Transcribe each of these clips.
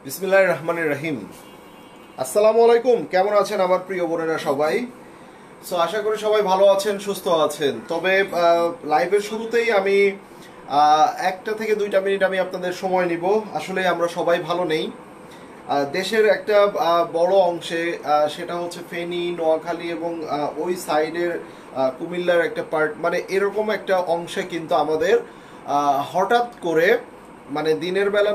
বিসমিল্লাহির রহমানির রহিম। আসসালামু আলাইকুম। কেমন আছেন আমার প্রিয় বোনেরা সবাই? আশা করি সবাই ভালো আছেন, সুস্থ আছেন। তবে লাইভের শুরুতেই আমি 1টা থেকে 2টা মিনিট আমি আপনাদের সময় নিব। আসলে আমরা সবাই ভালো নেই। দেশের একটা বড় অংশে, সেটা হচ্ছে ফেনী, নোয়াখালী এবং ওই সাইডের কুমিল্লার একটা পার্ট, মানে এরকম একটা অংশে কিন্তু আমাদের হঠাৎ করে, মানে দিনের বেলা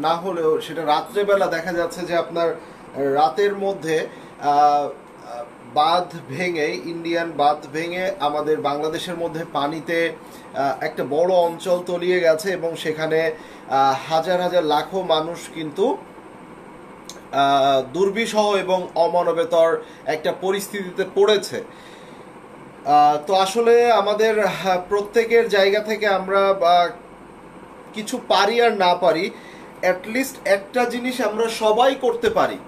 না হলেও সেটা রাত্রেবেলা দেখা যাচ্ছে যে আপনার রাতের মধ্যে বাঁধ ভেঙে, ইন্ডিয়ান বাঁধ ভেঙে আমাদের বাংলাদেশের মধ্যে পানিতে একটা বড় অঞ্চল তলিয়ে গেছে এবং সেখানে হাজার হাজার লাখো মানুষ কিন্তু দুর্বিষহ এবং অমানবেতর একটা পরিস্থিতিতে পড়েছে। তো আসলে আমাদের প্রত্যেকের জায়গা থেকে আমরা কিছু পারি আর না পারি, অ্যাটলিস্ট একটা জিনিস আমরা সবাই করতে পারি,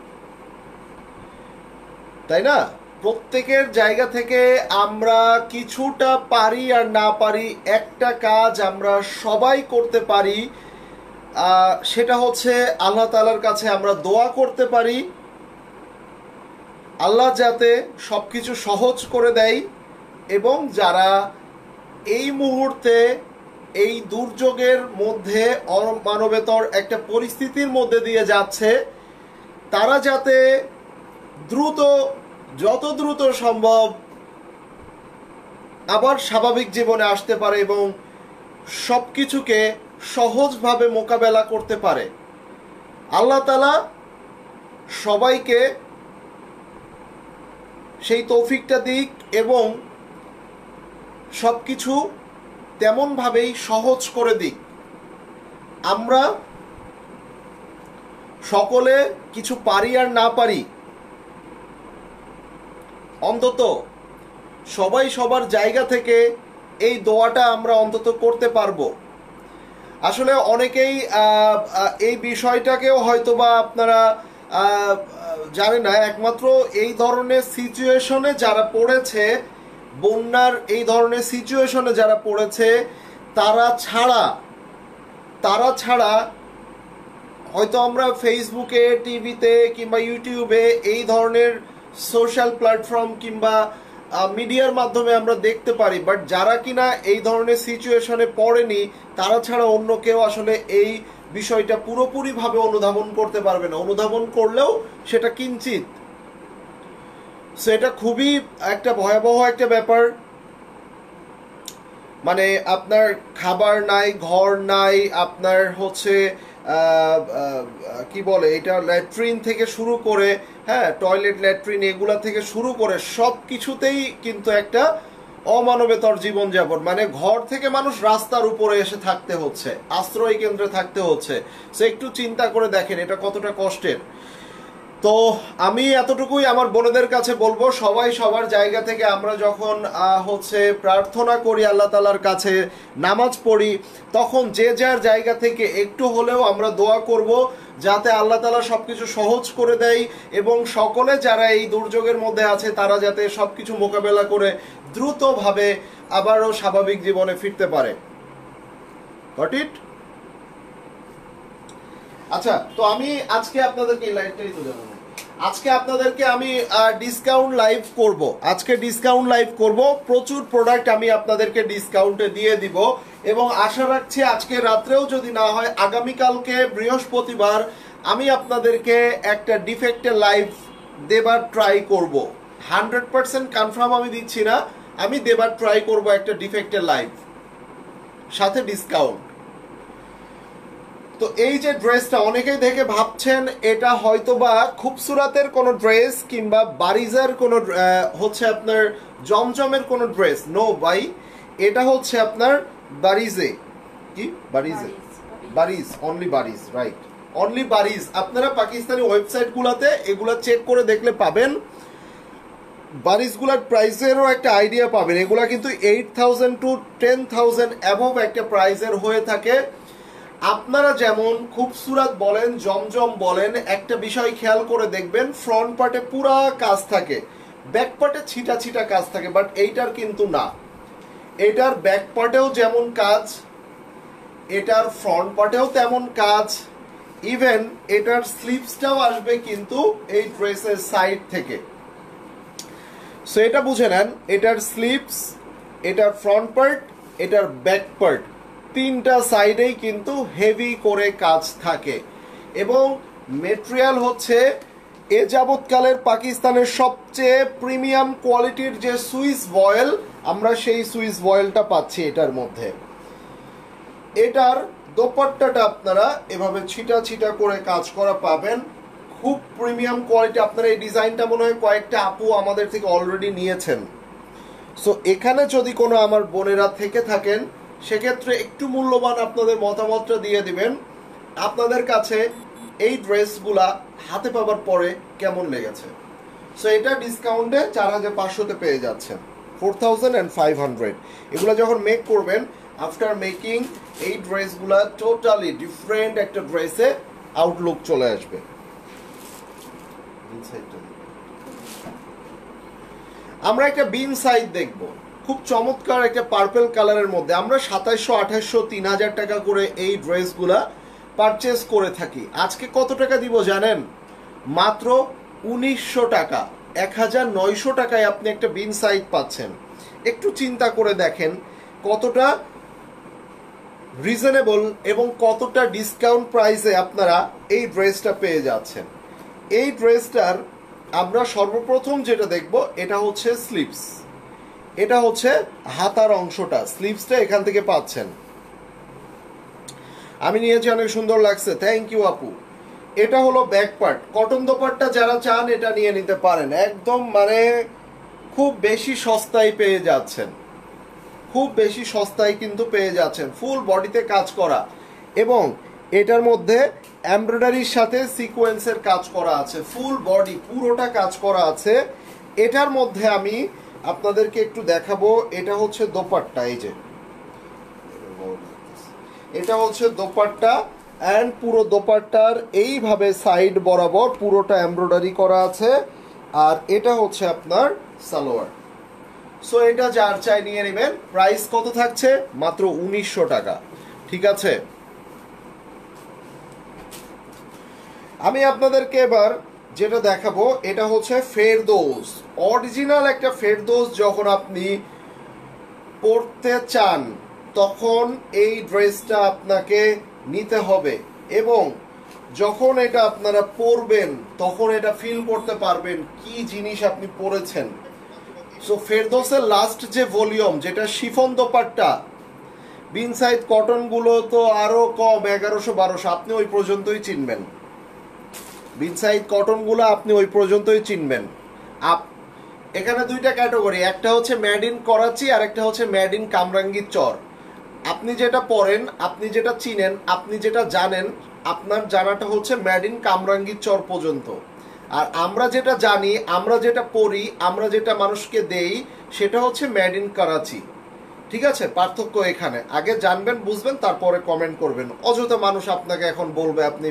তাই না? প্রত্যেকের জায়গা থেকে আমরা কিছুটা পারি আর না পারি, একটা কাজ আমরা সবাই করতে পারি। সেটা হচ্ছে আল্লাহ তাআলার কাছে আমরা দোয়া করতে পারি, আল্লাহ যাতে সবকিছু সহজ করে দেয় এবং যারা এই মুহূর্তে এই দুর্যোগের মধ্যে, অমানবেতর একটা পরিস্থিতির মধ্যে দিয়ে যাচ্ছে, তারা যাতে যত দ্রুত সম্ভব আবার স্বাভাবিক জীবনে আসতে পারে এবং সবকিছুকে সহজভাবে মোকাবেলা করতে পারে। আল্লাহ তাআলা সবাইকে সেই তৌফিকটা দিক এবং সবকিছু তেমনভাবেই সহজ করে দিক। আমরা সকলে কিছু পারি আর না পারি, অন্তত সবাই সবার জায়গা থেকে এই দোয়াটা আমরা অন্তত করতে পারবো। আসলে অনেকেই এই বিষয়টাকেও হয়তোবা আপনারা জানেন না। একমাত্র এই ধরনের সিচুয়েশনে যারা পড়েছে, বন্যার এই ধরনের সিচুয়েশনে যারা পড়েছে, তারা ছাড়া হয়তো আমরা ফেসবুকে, টিভিতে কিংবা ইউটিউবে এই ধরনের সোশ্যাল প্ল্যাটফর্ম কিংবা মিডিয়ার মাধ্যমে আমরা দেখতে পারি, বাট যারা কিনা এই ধরনের সিচুয়েশনে পড়েনি, তারা ছাড়া অন্য কেউ আসলে এই বিষয়টা পুরোপুরিভাবে অনুধাবন করতে পারবে না। অনুধাবন করলেও সেটা কিঞ্চিত। এটা খুবই একটা ভয়াবহ একটা ব্যাপার। মানে আপনার খাবার নাই, ঘর নাই, আপনার হচ্ছে কি বলে এটা, ল্যাট্রিন থেকে শুরু করে, হ্যাঁ, টয়লেট, ল্যাট্রিন, এগুলা থেকে শুরু করে সব কিছুতেই কিন্তু একটা অমানবেতর জীবনযাপন। মানে ঘর থেকে মানুষ রাস্তার উপরে এসে থাকতে হচ্ছে, আশ্রয় কেন্দ্রে থাকতে হচ্ছে। একটু চিন্তা করে দেখেন এটা কতটা কষ্টের। তো আমি এতটুকুই আমার বোনেদের কাছে বলবো, সবাই সবার জায়গা থেকে আমরা যখন হচ্ছে প্রার্থনা করি, আল্লাহ তাআলার কাছে নামাজ পড়ি, তখন যে যার জায়গা থেকে একটু হলেও আমরা দোয়া করব যাতে আল্লাহ তাআলা সবকিছু সহজ করে দেয় এবং সকলে যারা এই দুর্যোগের মধ্যে আছে তারা যাতে সবকিছু মোকাবেলা করে দ্রুতভাবে আবারও স্বাভাবিক জীবনে ফিরতে পারে। Got it? আচ্ছা, তো আমি আজকে আপনাদেরকে এই লাইভটাই তো জানাবো। আজকে আপনাদেরকে আমি ডিসকাউন্ট লাইভ করব। প্রচুর প্রোডাক্ট আমি আপনাদেরকে ডিসকাউন্টে দিয়ে দিব এবং আশা রাখছি আজকে রাত্রেও যদি না হয়, আগামীকালকে বৃহস্পতিবার আমি আপনাদেরকে একটা ডিফেক্টের লাইভ দেবার ট্রাই করব। 100% কনফার্ম আমি দিচ্ছি না, আমি দেবার ট্রাই করব একটা ডিফেক্টের লাইভ, সাথে ডিসকাউন্ট। তো এই যে ড্রেসটা অনেকেই দেখে ভাবছেন এটা হয়তোবা খুবসুরাতের কোনো ড্রেস কিংবা বারিজার কোনো হচ্ছে আপনার জমজমের কোনো ড্রেস। নো ভাই, এটা হচ্ছে আপনার বারিজে, কি বারিজ, অনলি বারিজ, রাইট, অনলি বারিজ। আপনারা পাকিস্তানি ওয়েবসাইটগুলোতে এগুলা চেক করে দেখলে পাবেন, বারিজগুলার প্রাইসেরও একটা আইডিয়া পাবেন। এগুলা কিন্তু 8,000 to 10,000 অ্যাবভ একটা প্রাইসের হয়ে থাকে। আপনারা যেমন খুবসুরাত বলেন, জমজম বলেন, একটা বিষয় খেয়াল করে দেখবেন, ফ্রন্ট পার্টে পুরা কাজ থাকে, ব্যাক পার্টে ছিটা ছিটা কাজ থাকে, বাট এইটার কিন্তু না। এটার ব্যাক পার্টেও যেমন কাজ, এটার ফ্রন্ট পার্টেও তেমন কাজ, ইভেন এটার স্লিভসটাও আসবে কিন্তু এই ড্রেসের সাইড থেকে। সো এটা বুঝে নেন, এটার স্লিভস, এটার ফ্রন্ট পার্ট, এটার ব্যাক পার্ট, তিনটা সাইডেই কিন্তু হেভি করে কাজ থাকে। এবং মেটেরিয়াল হচ্ছে এ যাবৎকালের পাকিস্তানের সবচেয়ে প্রিমিয়াম কোয়ালিটির যে সুইস ভয়েল, আমরা সেই সুইস ভয়েলটা পাচ্ছি এটার মধ্যে। এটার দোপাট্টাটা আপনারা এভাবে ছিটা ছিটা করে কাজ করা পাবেন, খুব প্রিমিয়াম কোয়ালিটি। আপনারা এই ডিজাইনটা মনে হয় কয়েকটা আপু আমাদের থেকে অলরেডি নিয়েছেন। সো এখানে যদি কোনো আমার বোনেরা থেকে থাকেন, সেক্ষেত্রে একটু মূল্যবান আপনাদের মতামতটা দিয়ে দিবেন, আপনাদের কাছে এই ড্রেসগুলা হাতে পাবার পরে কেমন লেগেছে। সো এটা ডিসকাউন্টে 4500-তে পেয়ে যাচ্ছেন, 4500। এগুলো যখন মেক করবেন, আফটার মেকিং এই ড্রেসগুলা টোটালি ডিফারেন্ট একটা ড্রেসে আউটলুক চলে আসবে। আমরা একটা বিন সাইড দেখব, খুব চমৎকার একটা পার্পল কালারের মধ্যে। আমরা 2700, 2800, 3000 টাকা করে এই ড্রেসগুলা পারচেস করে থাকি। আজকে কত টাকা দিব জানেন? মাত্র 1900 টাকা, 1900 টাকায় আপনি একটা বিন সাইড পাচ্ছেন। একটু চিন্তা করে দেখেন কতটা রিজনেবল এবং কতটা ডিসকাউন্ট প্রাইসে আপনারা এই ড্রেসটা পেয়ে যাচ্ছেন। এই ড্রেসটার আমরা সর্বপ্রথম যেটা দেখব, এটা হচ্ছে স্লিভস, এটা হচ্ছে হাতার অংশটা, স্লিভসটা এখান থেকে পাচ্ছেন। আমি নিয়েছি, অনেক সুন্দর লাগছে, থ্যাংক ইউ আপু। এটা হলো ব্যাক পার্ট, কটন দোপাট্টা যারা চান এটা নিয়ে নিতে পারেন, একদম মানে খুব বেশি সস্তায় পেয়ে যাচ্ছেন, খুব বেশি সস্তায় কিন্তু পেয়ে যাচ্ছেন। ফুল বডিতে কাজ করা এবং এটার মধ্যে এমব্রয়ডারির সাথে সিকোয়েন্সের কাজ করা আছে, ফুল বডি পুরোটা কাজ করা আছে। এটার মধ্যে আমি আপনাদেরকে একটু দেখাবো, এটা হচ্ছে দোপাট্টা, এই যে এটা হচ্ছে দোপাট্টা, অ্যান্ড পুরো দোপাট্টার এইভাবে সাইড বরাবর পুরোটা এমব্রয়ডারি করা আছে। আর এটা হচ্ছে আপনার সালোয়ার। সো এটা যার চাই নিয়ে নেবেন। প্রাইস কত থাকছে? মাত্র 1900 টাকা। ঠিক আছে, আমি আপনাদেরকে এবার যেটা দেখাবো, এটা হচ্ছে ফেরদৌস, অরিজিনাল একটা ফেরদৌস। যখন আপনি পরতে চান তখন এই ড্রেসটা আপনাকে নিতে হবে, এবং যখন এটা আপনারা পরবেন তখন এটা ফিল করতে পারবেন কি জিনিস আপনি পরেছেন। সো ফেরদৌসের লাস্ট যে ভলিউম, যেটা শিফন দোপাট্টা, বিন সাইড কটনগুলো তো আরো কম, 1100-1200, আপনি ওই পর্যন্তই চিনবেন। বিন সাইড কটনগুলো আপনি ওই পর্যন্তই চিনবেন। এখানে দুইটা ক্যাটাগরি, একটা হচ্ছে মেড ইন করাচি আর একটা হচ্ছে মেড ইন কামরাঙ্গীর চর। আপনি যেটা পড়েন, আপনি যেটা চিনেন, আপনি যেটা জানেন, আপনার জানাটা হচ্ছে মেড ইন কামরাঙ্গীর চর পর্যন্ত। আর আমরা যেটা জানি, আমরা যেটা পড়ি, আমরা যেটা মানুষকে দেই, সেটা হচ্ছে মেড ইন করাচি। ঠিক আছে, পার্থক্য এখানে। আগে জানবেন, বুঝবেন, তারপরে কমেন্ট করবেন। অযথা মানুষ আপনাকে এখন বলবে আপনি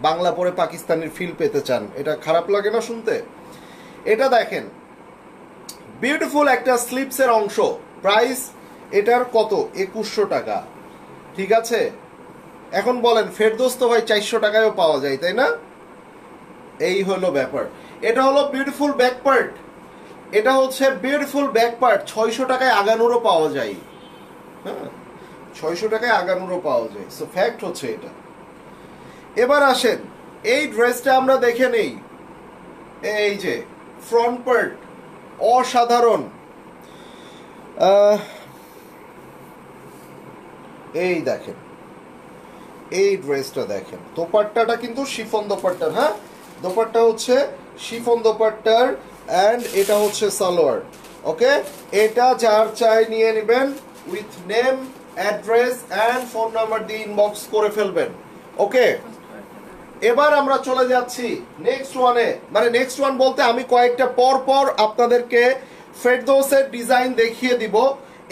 বাংলা পড়ে পাকিস্তানের ফিল পেতে চান, এটা খারাপ লাগে না শুনতে? এটা দেখেন, বিউটিফুল একটা স্লিপসের অংশ। প্রাইস এটার কত? 2100 টাকা। ঠিক আছে, এখন বলেন ফেরদৌস তো ভাই 400 টাকায়ও পাওয়া যায়, তাই না? এই হলো ব্যাপার। এটা হলো বিউটিফুল ব্যাক পার্ট, এটা হচ্ছে বিউটিফুল ব্যাক পার্ট। 600 টাকায় আগানোরও পাওয়া যায়, হ্যাঁ, 600 টাকায় আগানোরও পাওয়া যায়। সো ফ্যাক্ট হচ্ছে এটা। এবার আসেন, এই ড্রেসটা আমরা দেখে নেই। এই যে ফ্রন্ট পার্ট অসাধারণ। এই দেখেন, এই ড্রেসটা দেখেন, দোপাট্টাটা কিন্তু শিফন দোপাট্টার, হ্যাঁ, দোপাট্টা হচ্ছে শিফন দোপাট্টার, অ্যান্ড এটা হচ্ছে সালোয়ার। ওকে, এটা যার চাই নিয়ে নেবেন, with name, address and phone number দিয়ে ইনবক্স করে ফেলবেন। ওকে, এবার আমরা চলে যাচ্ছি নেক্সট ওয়ানে। মানে নেক্সট ওয়ান বলতে আমি কয়েকটা পর পর আপনাদেরকে ফেরদৌসের ডিজাইন দেখিয়ে দিব।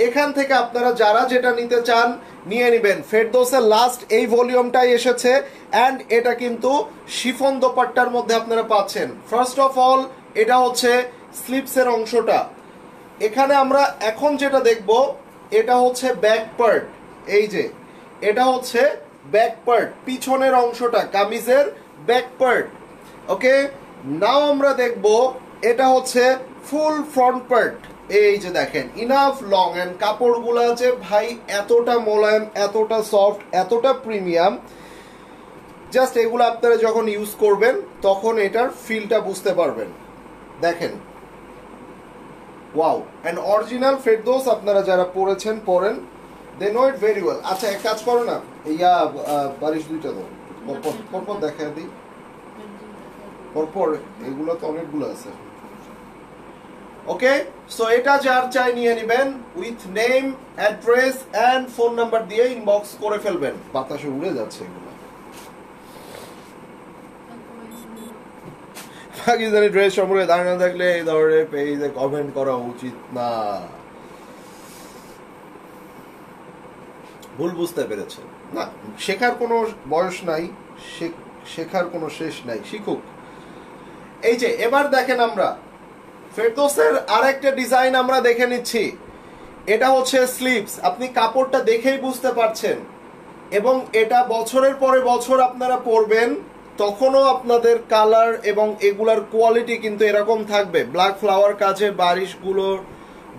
এখান থেকে আপনারা যারা যেটা নিতে চান নিয়ে নেবেন। ফেরদৌসের লাস্ট এই ভলিউমটাই এসেছে, অ্যান্ড এটা কিন্তু শিফন দোপাট্টার মধ্যে আপনারা পাচ্ছেন। ফার্স্ট অফ অল, এটা হচ্ছে স্লিপসের অংশটা। এখানে আমরা এখন যেটা দেখব, এটা হচ্ছে ব্যাক পার্ট। এই যে এটা হচ্ছে ব্যাক পার্ট, পিছনের অংশটা কামিজের ব্যাক পার্ট। ওকে, নাও আমরা দেখব এটা হচ্ছে ফুল ফ্রন্ট পার্ট। এই যে দেখেন ইনাফ লং এন্ড কাপড়গুলো আছে ভাই এতটা মোলায়েম, এতটা সফট, এতটা প্রিমিয়াম, জাস্ট এগুলো আপনারা যখন ইউজ করবেন তখন এটার ফিলটা বুঝতে পারবেন। দেখেন ওয়াও, অ্যান্ড অরিজিনাল ফেরদৌস আপনারা যারা পরেছেন পরেন, they know it very well. আচ্ছা এক কাজ করো না, ইয়া বারিশ দুইটা দাও, পরপর দেখা দিই, পরপর এগুলো তো অনেকগুলো আছে। ওকে, সো এটা যার চাই নিয়ে নেবেন, with name, address and phone number দিয়ে ইনবক্স করে ফেলবেন। বাতাসে উড়ে যাচ্ছে এগুলো। পাকিস্তানি ড্রেস সম্পর্কে ধারণা থাকলে এই ধরনের পেজে কমেন্ট করা উচিত না। ভুল বুঝতে পেরেছেন না, শেখার কোনো বয়স নাই, শেখার কোনো শেষ নাই, শিখুক। এই যে এবার দেখেন আমরা ফেরদৌসের আরেকটা ডিজাইন আমরা দেখে নিচ্ছি। এটা হচ্ছে স্লিভস, আপনি কাপড়টা দেখেই বুঝতে পারছেন, এবং এটা বছরের পরে বছর আপনারা পরবেন তখনও আপনাদের কালার এবং এগুলার কোয়ালিটি কিন্তু এরকম থাকবে। ব্ল্যাক ফ্লাওয়ার কাজে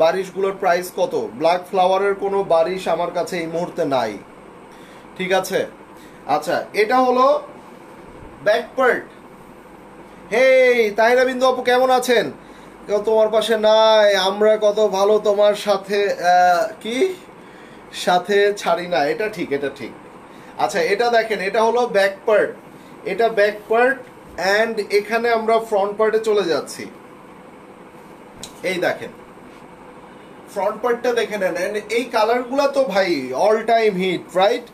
বারিশগুলোর প্রাইস কত? ব্ল্যাক ফ্লাওয়ারের কোনো বারিশ আমার কাছে এই মুহূর্তে নাই, ঠিক আছে। আচ্ছা, এটা হলো ব্যাক পার্ট। হেই তাহিরা বিন্দু আপু কেমন আছেন? কেউ তোমার পাশে নাই, আমরা কত ভালো তোমার সাথে কি সাথে ছাড়ি না, এটা ঠিক, এটা ঠিক। আচ্ছা এটা দেখেন, এটা হলো ব্যাক পার্ট, এটা ব্যাক পার্ট, অ্যান্ড এখানে আমরা ফ্রন্ট পার্টে চলে যাচ্ছি। এই দেখেন ফ্রন্ট পার্টটা দেখে নেন, এই কালারগুলো তো ভাই অল টাইম হিট, রাইট?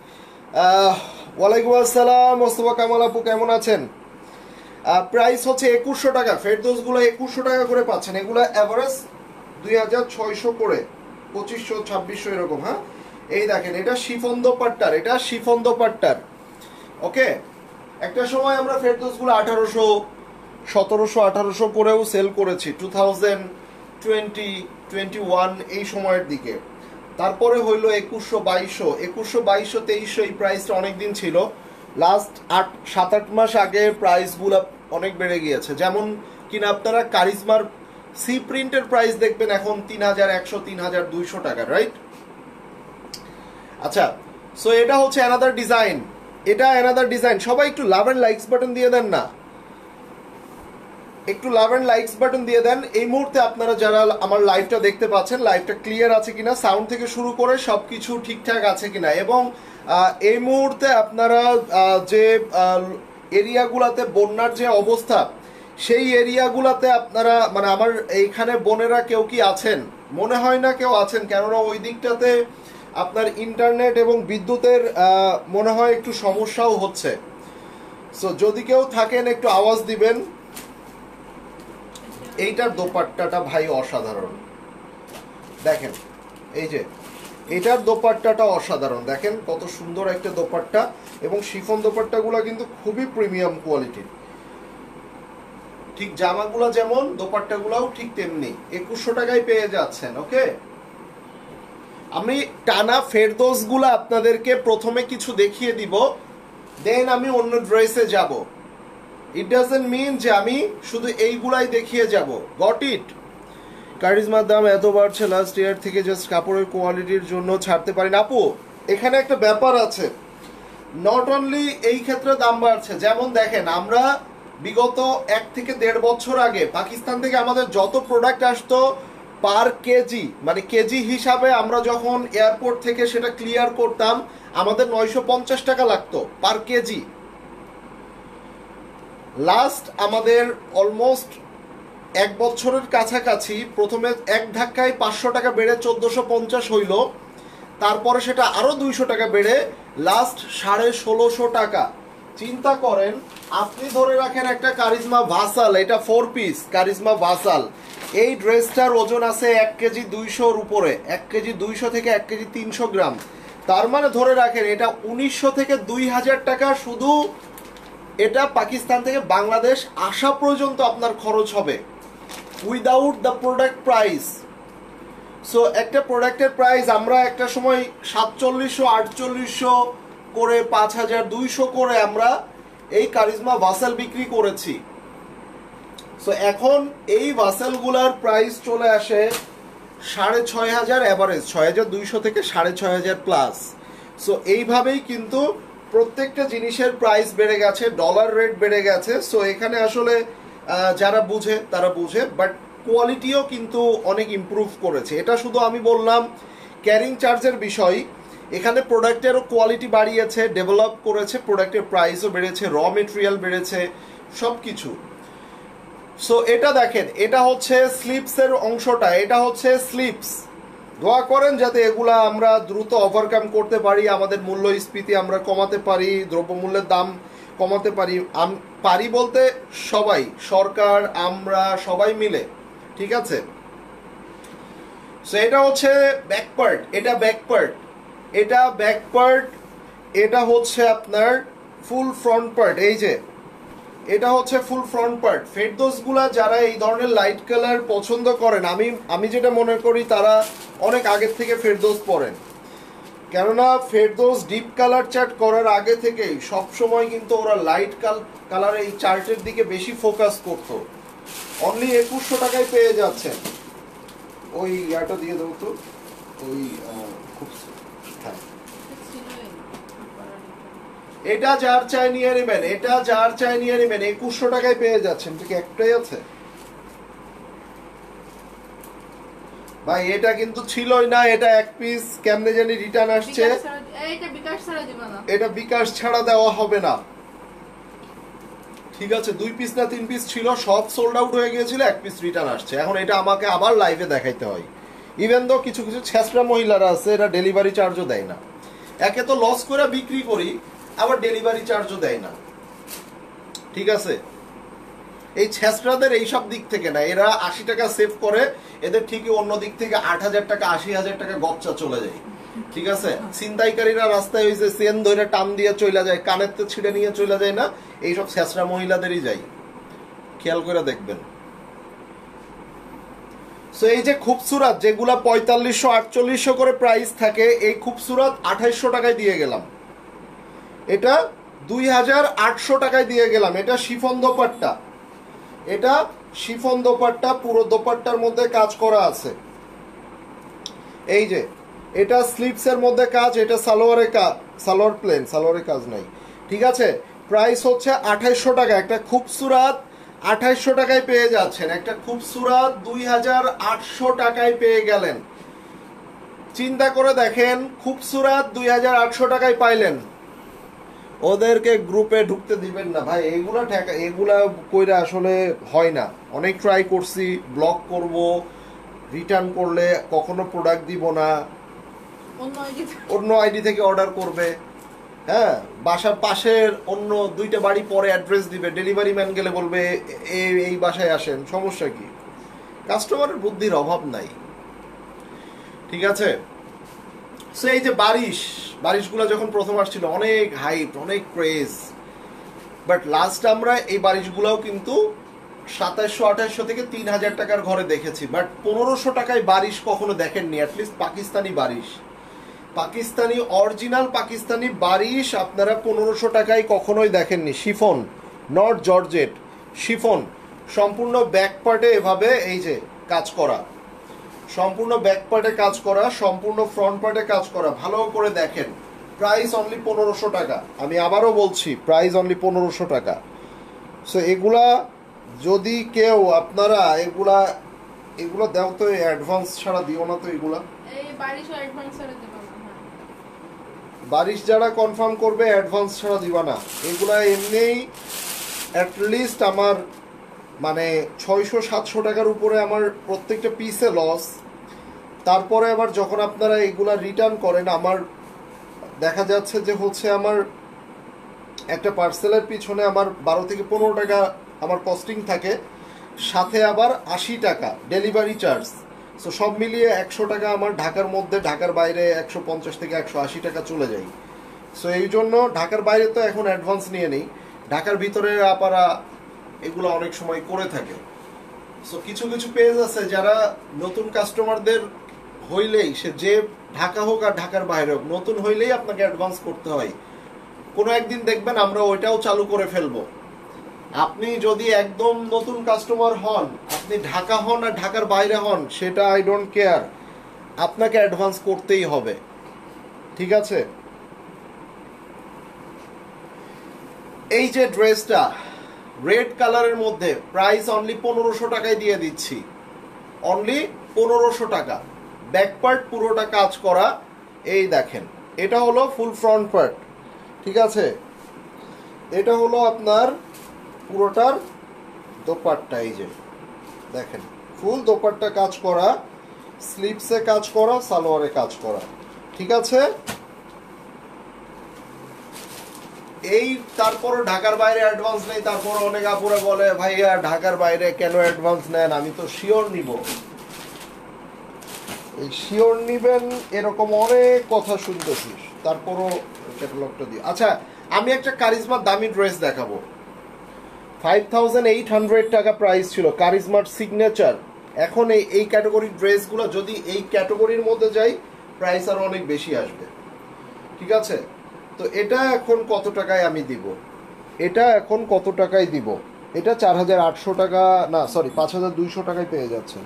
ওয়ালাইকুম আসসালাম মোস্তফা কামাল আপু কেমন আছেন? প্রাইস হচ্ছে 2100 টাকা, ফেরদৌসগুলো 2100 টাকা করে পাচ্ছেন। এগুলো অ্যাভারেজ 2600 করে, 2500 2600 এরকম। হ্যাঁ, এই দেখেন এটা শিফন দোপাট্টার, এটা শিফন দোপাট্টার। ওকে, একটা সময় আমরা ফেরদৌসগুলো 1800 1700 1800 করেও সেল করেছি 2020 21 এই সময়ের দিকে। তারপরে হইলো 2100 2200 2300 এই প্রাইসটা অনেকদিন ছিল। লাস্ট 7-8 মাস আগে প্রাইসগুলো অনেক বেড়ে গিয়েছে। যেমন কিনা আপনারা কারিজমার সি প্রিন্টের প্রাইস দেখবেন এখন 3100 3200 টাকা, রাইট? আচ্ছা, সো এটা হচ্ছে অ্যানাদার ডিজাইন, এটা অ্যানাদার ডিজাইন। সবাই একটু লাভ এন্ড লাইকস বাটন দিয়ে দেন না, একটু লাভ এন্ড লাইকস বাটন দিয়ে দেন। এই মুহূর্তে আপনারা যারা আমার লাইভটা দেখতে পাচ্ছেন, লাইভটা ক্লিয়ার আছে কিনা, সাউন্ড থেকে শুরু করে সবকিছু ঠিকঠাক আছে কিনা, এবং এই মুহূর্তে আপনারা যে এরিয়াগুলোতে বন্যার যে অবস্থা, সেই এরিয়াগুলোতে আপনারা মানে আমার এইখানে বোনেরা কেউ কি আছেন? মনে হয় না কেউ আছেন, কেননা ওই দিকটাতে আপনার ইন্টারনেট এবং বিদ্যুতের মনে হয় একটু সমস্যাও হচ্ছে। সো যদি কেউ থাকেন একটু আওয়াজ দিবেন। এইটার দোপাট্টাটা ভাই অসাধারণ, দেখেন এই যে এটার দোপাট্টাটা অসাধারণ, দেখেন কত সুন্দর একটা দোপাট্টা, এবং শিফন দোপাট্টাগুলো কিন্তু খুবই প্রিমিয়াম কোয়ালিটির। ঠিক জামাগুলো যেমন দোপাট্টাগুলোও ঠিক তেমনি 2100 টাকায় পেয়ে যাচ্ছেন। ওকে, আমি টানা ফেরদৌসগুলো আপনাদেরকে প্রথমে কিছু দেখিয়ে দিব, দেন আমি অন্য ড্রেসে যাব। ইট ডাজন্ট মিন যে আমি শুধু এইগুলাই দেখিয়ে যাব। Got it? কারিজমার দাম এত বাড়ছে লাস্ট ইয়ার থেকে, জাস্ট কাপড়ের কোয়ালিটির জন্য ছাড়তে পারি না। আপু এখানে একটা ব্যাপার আছে, নট অনলি এই ক্ষেত্রে দাম বাড়ছে। যেমন দেখেন, আমরা বিগত 1 থেকে 1.5 বছর আগে পাকিস্তান থেকে আমাদের যত প্রোডাক্ট আসতো পার কেজি, মানে কেজি হিসাবে আমরা যখন এয়ারপোর্ট থেকে সেটা ক্লিয়ার করতাম, আমাদের 950 টাকা লাগতো পার কেজি। লাস্ট আমাদের অলমোস্ট 1 বছরের কাছাকাছি প্রথমে এক ধাক্কায় 500 টাকা বেড়ে 1450 হইল, তারপরে সেটা আরো 200 টাকা বেড়ে লাস্ট 1650 টাকা। চিন্তা করেন, আপনি ধরে রাখেন একটা কারিজমা ভাসাল, এটা 4 পিস কারিজমা ভাসাল, এই ড্রেসটার ওজন আছে 1 কেজি 200-র উপরে, 1 কেজি 200 থেকে 1 কেজি 300 গ্রাম। তার মানে ধরে রাখেন এটা 1900 থেকে 2000 টাকা শুধু এটা পাকিস্তান থেকে বাংলাদেশ আসা পর্যন্ত আপনার খরচ হবে, without the product price. So একটা প্রোডাক্টের প্রাইস আমরা একটা সময় 4700 4800 করে 5200 করে আমরা এই কারিজমা ভাসেল বিক্রি করেছি। সো এখন এই ভাসেলগুলার প্রাইস চলে আসে 6500 অ্যাভারেজ, 6200 থেকে 6500 প্লাস। সো এইভাবেই কিন্তু প্রত্যেকটা জিনিসের প্রাইস বেড়ে গেছে, ডলার রেট বেড়ে গেছে। সো এখানে আসলে যারা বুঝে তারা বুঝে, বাট কোয়ালিটিও কিন্তু অনেক ইমপ্রুভ করেছে। এটা শুধু আমি বললাম ক্যারিং চার্জের বিষয়, এখানে প্রোডাক্টেরও কোয়ালিটি বাড়িয়েছে, ডেভেলপ করেছে, প্রোডাক্টের প্রাইসও বেড়েছে, র মেটেরিয়াল বেড়েছে, সব কিছু। সো এটা দেখেন, এটা হচ্ছে স্লিপসের অংশটা, এটা হচ্ছে স্লিপস। দোয়া করেন যাতে এগুলা আমরা দ্রুত ওভারকাম করতে পারি, আমাদের মূল্যস্ফীতি আমরা কমাতে পারি, দ্রব্যমূল্যের দাম কমাতে পারি। পারি বলতে সবাই, সরকার, আমরা সবাই মিলে, ঠিক আছে। সো এটা হচ্ছে ব্যাক পার্ট, এটা ব্যাক পার্ট, এটা ব্যাক পার্ট, এটা হচ্ছে আপনার ফুল ফ্রন্ট পার্ট। এই যে এটা হচ্ছে ফুল ফ্রন্ট পার্ট। ফেরদৌসগুলা যারা এই ধরনের লাইট কালার পছন্দ করেন, আমি যেটা মনে করি তারা অনেক আগের থেকে ফেরদৌস পরেন, কেননা ফেরদৌস ডিপ কালার চার্ট করার আগে থেকেই সবসময় কিন্তু ওরা লাইট কালার এই চার্টের দিকে বেশি ফোকাস করতো। অনলি 2100 টাকায় পেয়ে যাচ্ছেন। ওই ইয়াটা দিয়ে দেবো তো, ওই খুব হ্যাঁ, এটা যার চাই নিয়ে নেবেন, এটা যার চাই নিয়ে নেবেন। 2100 টাকায় পেয়ে যাচ্ছেন, ঠিক একটাই আছে ভাই। এটা কিন্তু ছিলই না, এটা এক পিস কেমনে জানি রিটার্ন আসছে। এটা বিকাশ ছাড়া দেওয়া হবে না, ঠিক আছে। 2 পিস না 3 পিস ছিল, সব সোল্ড আউট হয়ে গিয়েছিল, এক পিস রিটার্ন আসছে। এখন এটা আমাকে আবার লাইভে দেখাইতে হয়। ইভেন দো কিছু কিছু ছেঁচড়া মহিলারা আছে, এরা ডেলিভারি চার্জও দেয় না। একে তো লস করে বিক্রি করি, আবার ডেলিভারি চার্জও দেয় না, ঠিক আছে। এই ছেঁচড়াদের এইসব দিক থেকে না, এরা 80 টাকা সেভ করে, এদের ঠিকই অন্য দিক থেকে 8000 টাকা 80,000 টাকা গচ্চা চলে যায়, ঠিক আছে। ছিনতাইকারীরা রাস্তায় ওই যে চেন ধরে টান দিয়ে চলে যায়, কানের তো ছিঁড়ে নিয়ে চলে যায় না, এইসব ছেঁচড়া মহিলাদেরই যায়, খেয়াল করে দেখবেন। সো এই যে খুবসুরাত যেগুলা 4500 4800 করে প্রাইস থাকে, এই খুবসুরাত 2800 টাকায় দিয়ে গেলাম, এটা 2800 টাকায় দিয়ে গেলাম। এটা শিফন দোপাট্টা, এটা শিফন দোপাট্টা, পুরো দোপাট্টার মধ্যে কাজ করা আছে। এই যে এটা স্লিপসের মধ্যে কাজ, এটা সালোয়ারে কাজ, সালোয়ার প্লেন, সালোয়ারে কাজ নাই, ঠিক আছে। প্রাইস হচ্ছে 2800 টাকা। একটা খুবসুরাত 2800 টাকায় পেয়ে যাচ্ছেন, একটা খুবসুরাত 2800 টাকায় পেয়ে গেলেন। চিন্তা করে দেখেন, খুবসুরাত 2800 টাকায় পাইলেন, ওদেরকে গ্রুপে ঢুকতে দিবেন না ভাই। এগুলা কইরা আসলে হয় না। অনেক ট্রাই করছি, ব্লক করব, রিটার্ন করলে কখনো প্রোডাক্ট দিব না, অন্য আইডি থেকে অর্ডার করবে, হ্যাঁ, বাসার পাশের অন্য 2টা বাড়ি পরে অ্যাড্রেস দিবে, ডেলিভারি ম্যান গেলে বলবে এই বাসায় আসেন, সমস্যা কি? কাস্টমারের বুদ্ধির অভাব নাই, ঠিক আছে। সো এই যে বারিশগুলো যখন প্রথম আসছিল অনেক হাইপ, অনেক ক্রেজ, বাট লাস্ট আমরা এই বারিশগুলোও কিন্তু 2700 2800 থেকে 3000 টাকার ঘরে দেখেছি, বাট 1500 টাকায় বারিশ কখনো দেখেননি। অ্যাটলিস্ট পাকিস্তানি বারিশ, পাকিস্তানি অরিজিনাল পাকিস্তানি বারিশ আপনারা 1500 টাকায় কখনোই দেখেননি। শিফন, নট জর্জেট, শিফন, সম্পূর্ণ ব্যাক পার্টে এভাবে এই যে কাজ করা, সম্পূর্ণ ব্যাক পার্টে কাজ করা, সম্পূর্ণ ফ্রন্ট পার্টে কাজ করা, ভালো করে দেখেন। প্রাইস অনলি 1500 টাকা। আমি আবারও বলছি, প্রাইস অনলি 1500 টাকা। সো এগুলা যদি কেউ আপনারা এগুলা দাও তো, অ্যাডভান্স ছাড়া দিও না তো। এগুলা বারিশ যারা কনফার্ম করবে অ্যাডভান্স ছাড়া দিবা না। এগুলা এমনিই অ্যাটলিস্ট আমার মানে 600-700 টাকার উপরে আমার প্রত্যেকটা পিসে লস। তারপরে আবার যখন আপনারা এগুলা রিটার্ন করেন, আমার দেখা যাচ্ছে যে হচ্ছে আমার একটা পার্সেলের পিছনে আমার 12 থেকে 15 টাকা আমার কস্টিং থাকে, সাথে আবার 80 টাকা ডেলিভারি চার্জ। সো সব মিলিয়ে 100 টাকা আমার ঢাকার মধ্যে, ঢাকার বাইরে 150 থেকে 180 টাকা চলে যায়। সো এই জন্য ঢাকার বাইরে তো এখন অ্যাডভান্স নিয়ে নেই, ঢাকার ভিতরে আপনারা এগুলো অনেক সময় করে থাকে। সো কিছু কিছু পেজ আছে যারা নতুন কাস্টমারদের হইলেই, সে যে ঢাকা হোক আর ঢাকার বাইরে হোক, নতুন হইলেই আপনাকে অ্যাডভান্স করতে হয়, কোনো একদিন দেখবেন আমরা ওইটাও চালু করে ফেলবো। আপনি যদি একদম নতুন কাস্টমার হন, আপনি ঢাকা হন আর ঢাকার বাইরে হন, সেটা আই ডোন্ট কেয়ার, আপনাকে অ্যাডভান্স করতেই হবে, ঠিক আছে? এই যে ড্রেসটা রেড কালারের মধ্যে, প্রাইস অনলি 1500 টাকায় দিয়ে দিচ্ছি, অনলি 1500 টাকা। ব্যাক পার্ট পুরোটা কাজ করা, এই দেখেন, এটা হলো ফুল ফ্রন্ট পার্ট, ঠিক আছে? এটা হলো আপনার পুরোটার দোপাট্টা, এই যে দেখেন ফুল দোপাট্টা কাজ করা, স্লিভসে কাজ করা, সালোয়ারে কাজ করা, ঠিক আছে? এই তারপরে ঢাকার বাইরে অ্যাডভান্স নেই, তারপর অনেক আপুরা বলে ভাইয়া ঢাকার বাইরে কেন অ্যাডভান্স নেন, আমি তো শিওর নিব। এই শিওর নিবেন এরকম অনেক কথা শুনতেছি, তারপরও ক্যাটালগটা দিই। আচ্ছা, আমি একটা কারিজমার দামি ড্রেস দেখাবো। 5800 টাকা প্রাইস ছিল, কারিজমার সিগনেচার। এখন এই ক্যাটাগরির ড্রেসগুলো যদি এই ক্যাটাগরির মধ্যে যাই, প্রাইস আরো অনেক বেশি আসবে, ঠিক আছে? তো এটা এখন কত টাকায় আমি দিব? এটা এখন কত টাকায় দিব? এটা 4800 টাকা, না সরি 5200 টাকায় পেয়ে যাচ্ছে।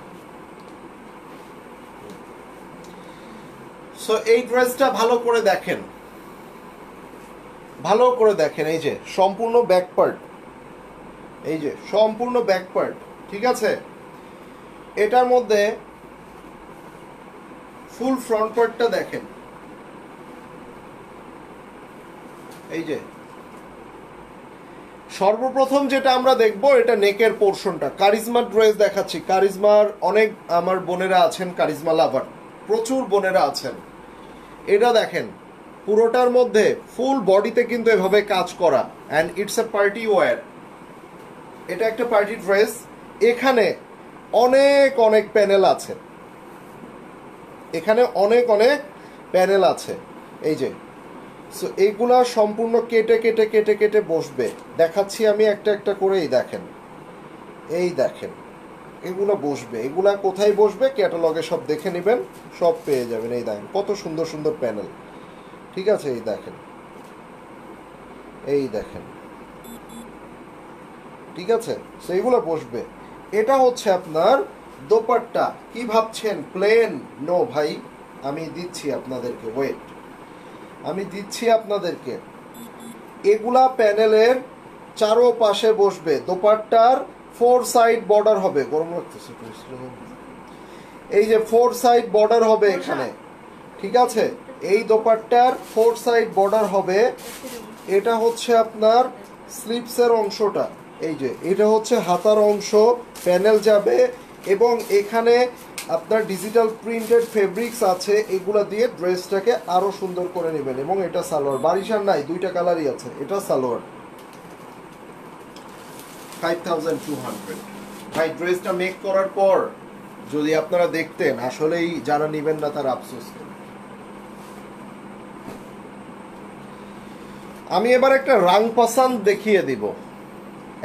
সো এই ড্রেসটা ভালো করে দেখেন, ভালো করে দেখেন, এই যে সম্পূর্ণ ব্যাক পার্ট, এই যে সম্পূর্ণ ব্যাক পার্ট, ঠিক আছে? এটার মধ্যে ফুল ফ্রন্ট পার্টটা দেখেন, এই যে সর্বপ্রথম যেটা আমরা দেখবো এটা নেকের পোর্শনটা। কারিজমার ড্রেস দেখাচ্ছি, কারিজমার অনেক আমার বোনেরা আছেন কারিজমা লাভার, প্রচুর বোনেরা আছেন। এটা দেখেন পুরোটার মধ্যে ফুল বডিতে কিন্তু এভাবে কাজ করা, and it's a party wear. এটা একটা পার্টি ড্রেস, এখানে অনেক অনেক প্যানেল আছে, এখানে অনেক অনেক প্যানেল আছে, এই যে। সো এইগুলা সম্পূর্ণ কেটে কেটে কেটে কেটে বসবে, দেখাচ্ছি আমি একটা একটা করেই দেখেন, এই দেখেন এগুলো বসবে, এগুলা কোথায় বসবে ক্যাটালগে সব দেখে নেবেন, সব পেয়ে যাবেন। এই দেখেন কত সুন্দর সুন্দর প্যানেল, ঠিক আছে? এই দেখেন, এই দেখেন, ঠিক আছে? সেইগুলো বসবে। এটা হচ্ছে আপনার দোপাট্টা। কি ভাবছেন প্লেন? নো ভাই, আমি দিচ্ছি আপনাদেরকে, ওয়েট, আমি দিচ্ছি আপনাদেরকে। এগুলা প্যানেলের চারো পাশে বসবে, দোপাট্টার 4 সাইড বর্ডার হবে, গরম লাগতেছে, এই যে 4 সাইড বর্ডার হবে এখানে, ঠিক আছে? এই দোপাট্টার 4 সাইড বর্ডার হবে। এটা হচ্ছে আপনার স্লিভসের অংশটা, এই যে এটা হচ্ছে হাতার অংশ, প্যানেল যাবে, এবং এখানে আপনার ডিজিটাল প্রিন্টেড ফেব্রিক্স আছে, এগুলা দিয়ে ড্রেসটাকে আরো সুন্দর করে নেবেন। এবং এটা সালোয়ার, বারিশার নাই, দুইটা কালারই আছে, এটা সালোয়ার। 5200 ভাই। ড্রেসটা মেক করার পর যদি আপনারা দেখতেন, আসলেই যারা নেবেন না তার আফসোস। আমি এবার একটা রাং পাসান্দ দেখিয়ে দিব,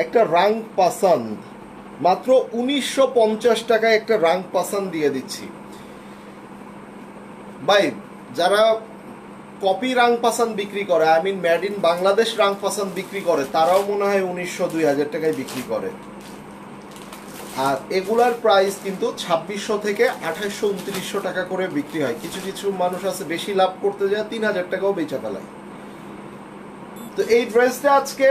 একটা রাং পাসান্দ মাত্র 1950 টাকায় একটা রাং পাসান্দ দিয়ে দিচ্ছি ভাই। যারা কপি রাং পাসান্দ বিক্রি করে, I mean made in Bangladesh Rang Pasand বিক্রি করে, তারাও মনে হয় 1900-2000 টাকায় বিক্রি করে। আর এগুলার প্রাইস কিন্তু 2600 থেকে 2800-2900 টাকা করে বিক্রি হয়। কিছু কিছু মানুষ আছে বেশি লাভ করতে যায় 3000 টাকাও বেচা ফেলায়। তো এই ড্রেসটা আজকে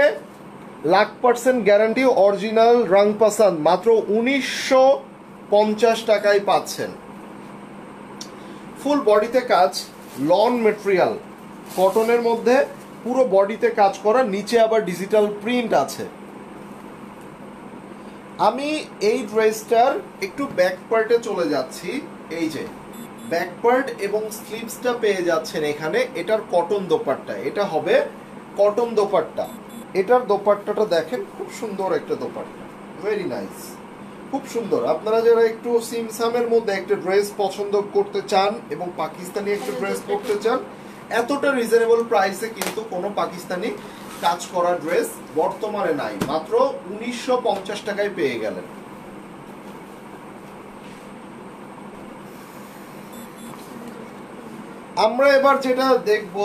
100% গ্যারান্টি অরিজিনাল রাং পাসান্দ মাত্র 1950 টাকায় পাচ্ছেন। ফুল বডিতে কাজ, লন মেটেরিয়াল, কটনের মধ্যে পুরো বডিতে কাজ করা, নিচে আবার ডিজিটাল প্রিন্ট আছে। আমি এই ড্রেসটার একটু ব্যাক পার্টে চলে যাচ্ছি, এই যে ব্যাক পার্ট এবং স্লিভসটা পেয়ে যাচ্ছেন এখানে। এটার কটন দোপাট্টা, এটা হবে কটন দোপাট্টা। এটার দোপাট্টাটা দেখেন, খুব সুন্দর একটা দোপাট্টা, ভেরি নাইস, খুব সুন্দর। আপনারা যারা একটু সিমসামের মধ্যে একটা ড্রেস পছন্দ করতে চান এবং পাকিস্তানি একটা ড্রেস পরতে চান, এতটা রিজনেবল প্রাইসে কিন্তু কোনো পাকিস্তানি কাজ করা ড্রেস বর্তমানে নাই, মাত্র 1950 টাকায় পেয়ে গেলেন। আমরা এবার যেটা দেখব